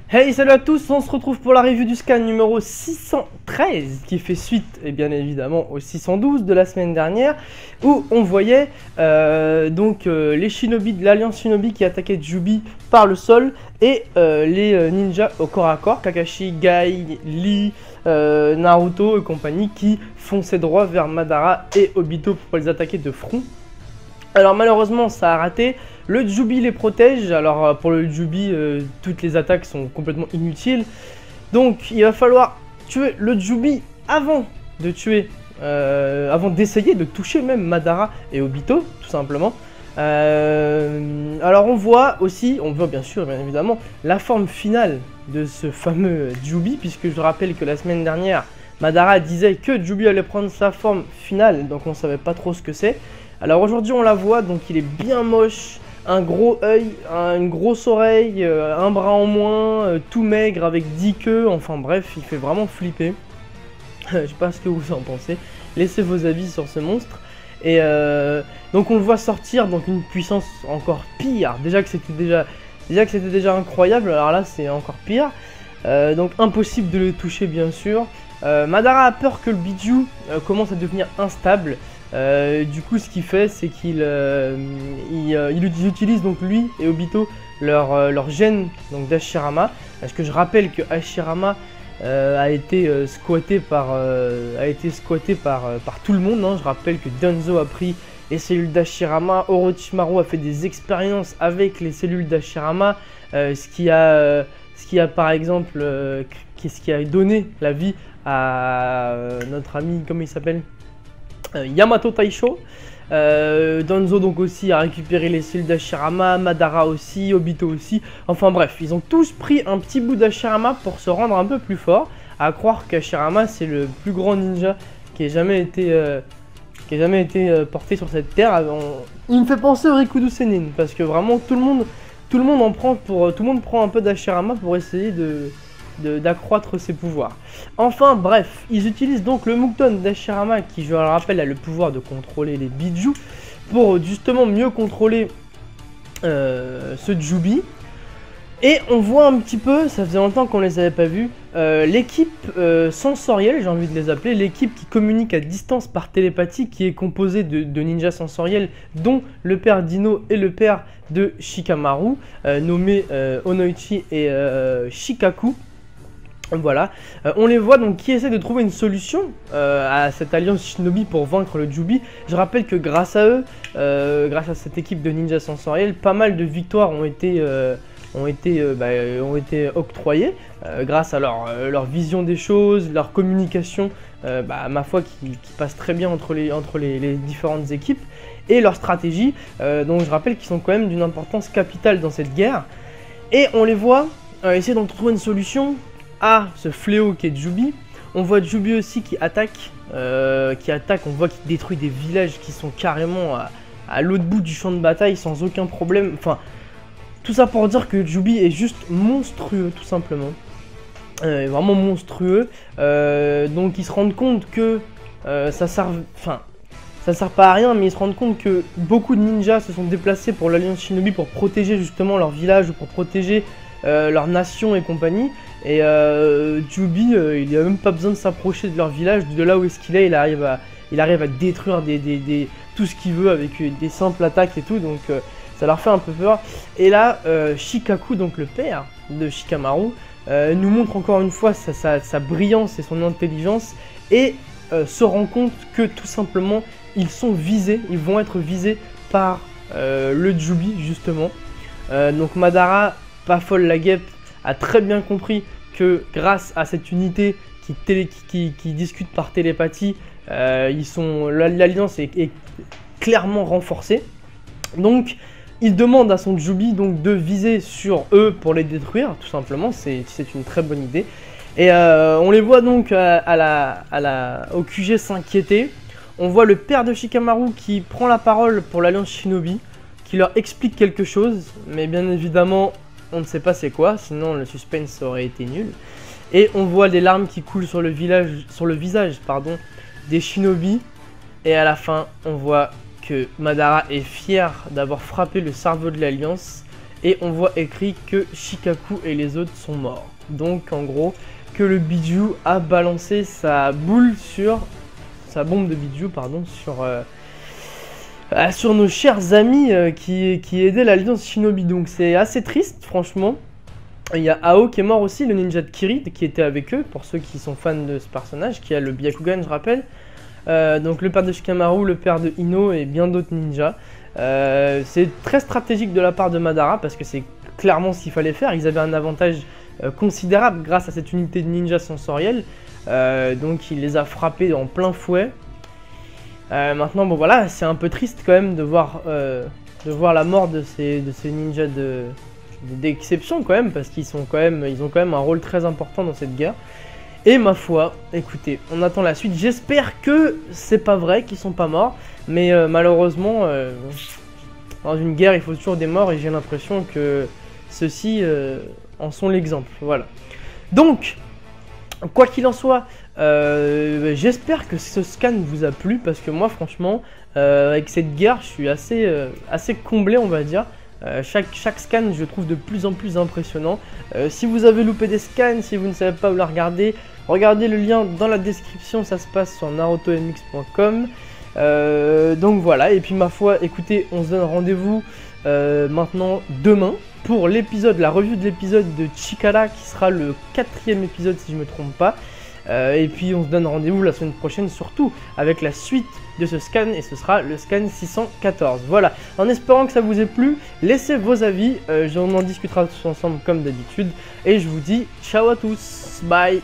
Hey, salut à tous, on se retrouve pour la review du scan numéro 613 qui fait suite, et bien évidemment, au 612 de la semaine dernière où on voyait les shinobi de l'Alliance Shinobi qui attaquaient Jubi par le sol et les ninjas au corps à corps, Kakashi, Gai, Lee, Naruto et compagnie qui fonçaient droit vers Madara et Obito pour les attaquer de front. Alors malheureusement ça a raté, le Jubi les protège, alors pour le Jubi toutes les attaques sont complètement inutiles. Donc il va falloir tuer le Jubi avant de tuer, avant d'essayer de toucher même Madara et Obito tout simplement. Alors on voit bien sûr bien évidemment la forme finale de ce fameux Jubi, puisque je rappelle que la semaine dernière Madara disait que Jubi allait prendre sa forme finale, donc on savait pas trop ce que c'est. Alors aujourd'hui on la voit, donc il est bien moche, un gros œil, une grosse oreille, un bras en moins, tout maigre avec 10 queues, enfin bref, il fait vraiment flipper. Je sais pas ce que vous en pensez, laissez vos avis sur ce monstre. Et donc on le voit sortir, donc une puissance encore pire, déjà que c'était déjà incroyable, alors là c'est encore pire. Donc impossible de le toucher bien sûr. Madara a peur que le Biju commence à devenir instable. Du coup ce qu'il fait c'est qu'il utilise donc lui et Obito leur gène d'Hashirama, parce que je rappelle que Hashirama a été squatté par tout le monde, hein. Je rappelle que Danzo a pris les cellules d'Hashirama, Orochimaru a fait des expériences avec les cellules d'Hashirama, ce qui a par exemple ce qui a donné la vie à notre ami, comment il s'appelle, Yamato Taisho. Danzo donc aussi a récupéré les cellules d'Hashirama, Madara aussi, Obito aussi. Enfin bref, ils ont tous pris un petit bout d'Hashirama pour se rendre un peu plus fort. À croire qu'Hashirama c'est le plus grand ninja qui ait jamais été porté sur cette terre. Il me fait penser au Rikudo Senin, parce que vraiment tout le monde prend un peu d'Hashirama pour essayer d'accroître ses pouvoirs. Enfin bref, ils utilisent donc le Mukton d'Hashirama qui, je le rappelle, a le pouvoir de contrôler les Biju pour justement mieux contrôler ce Jubi. Et on voit un petit peu, ça faisait longtemps qu'on les avait pas vus, l'équipe sensorielle, j'ai envie de les appeler, l'équipe qui communique à distance par télépathie, qui est composée de ninjas sensoriels, dont le père d'Ino et le père de Shikamaru, nommés Onoichi et Shikaku. Voilà, on les voit donc qui essaient de trouver une solution à cette alliance Shinobi pour vaincre le Jubi. Je rappelle que grâce à eux, grâce à cette équipe de ninjas sensoriels, pas mal de victoires ont été octroyées grâce à leur vision des choses, leur communication, ma foi qui passe très bien entre les différentes équipes, et leur stratégie, donc je rappelle qu'ils sont quand même d'une importance capitale dans cette guerre. Et on les voit essayer d'en trouver une solution à ce fléau qui est Jubi. On voit Jubi aussi qui attaque, on voit qu'il détruit des villages qui sont carrément à l'autre bout du champ de bataille sans aucun problème. Enfin, tout ça pour dire que Jubi est juste monstrueux, tout simplement. Vraiment monstrueux. Donc ils se rendent compte que ça sert pas à rien, mais ils se rendent compte que beaucoup de ninjas se sont déplacés pour l'Alliance Shinobi pour protéger justement leur village ou pour protéger leur nation et compagnie. Et Jubi, il n'a même pas besoin de s'approcher de leur village, de là où est-ce qu'il est, il arrive à détruire tout ce qu'il veut avec des simples attaques et tout, donc ça leur fait un peu peur. Et là, Shikaku, donc le père de Shikamaru, nous montre encore une fois sa brillance et son intelligence, et se rend compte que tout simplement, ils vont être visés par le Jubi justement. Donc Madara, pas folle la guêpe, a très bien compris que grâce à cette unité qui discute par télépathie, l'alliance est clairement renforcée. Donc il demande à son Jubi de viser sur eux pour les détruire, tout simplement. C'est une très bonne idée. Et on les voit donc au QG s'inquiéter. On voit le père de Shikamaru qui prend la parole pour l'Alliance Shinobi, qui leur explique quelque chose, mais bien évidemment on ne sait pas c'est quoi, sinon le suspense aurait été nul. Et on voit des larmes qui coulent sur le visage des Shinobi. Et à la fin, on voit que Madara est fier d'avoir frappé le cerveau de l'Alliance et on voit écrit que Shikaku et les autres sont morts. Donc en gros, que le Biju a balancé sa bombe de Biju, pardon, sur nos chers amis qui aidaient l'Alliance Shinobi. Donc c'est assez triste, franchement. Il y a Ao qui est mort aussi, le ninja de Kirid, qui était avec eux, pour ceux qui sont fans de ce personnage, qui a le Byakugan, je rappelle. Donc le père de Shikamaru, le père de Ino et bien d'autres ninjas. C'est très stratégique de la part de Madara, parce que c'est clairement ce qu'il fallait faire. Ils avaient un avantage considérable grâce à cette unité de ninja sensorielle. Donc il les a frappés en plein fouet. Maintenant, bon voilà, c'est un peu triste quand même de voir la mort de ces ninjas d'exception quand même, parce ils ont quand même un rôle très important dans cette guerre. Et ma foi, écoutez, on attend la suite. J'espère que c'est pas vrai qu'ils sont pas morts, mais malheureusement, dans une guerre, il faut toujours des morts, et j'ai l'impression que ceux-ci en sont l'exemple. Voilà. Donc, quoi qu'il en soit, j'espère que ce scan vous a plu, parce que moi, franchement, avec cette guerre, je suis assez comblé, on va dire. Chaque scan, je trouve de plus en plus impressionnant. Si vous avez loupé des scans, si vous ne savez pas où la regarder, regardez le lien dans la description, ça se passe sur narutomx.com. Donc voilà, et puis ma foi, écoutez, on se donne rendez-vous maintenant demain pour la review de l'épisode de Chikara, qui sera le 4e épisode si je ne me trompe pas. Et puis on se donne rendez-vous la semaine prochaine, surtout avec la suite de ce scan, et ce sera le scan 614. Voilà, en espérant que ça vous ait plu, laissez vos avis, on en discutera tous ensemble comme d'habitude, et je vous dis ciao à tous, bye.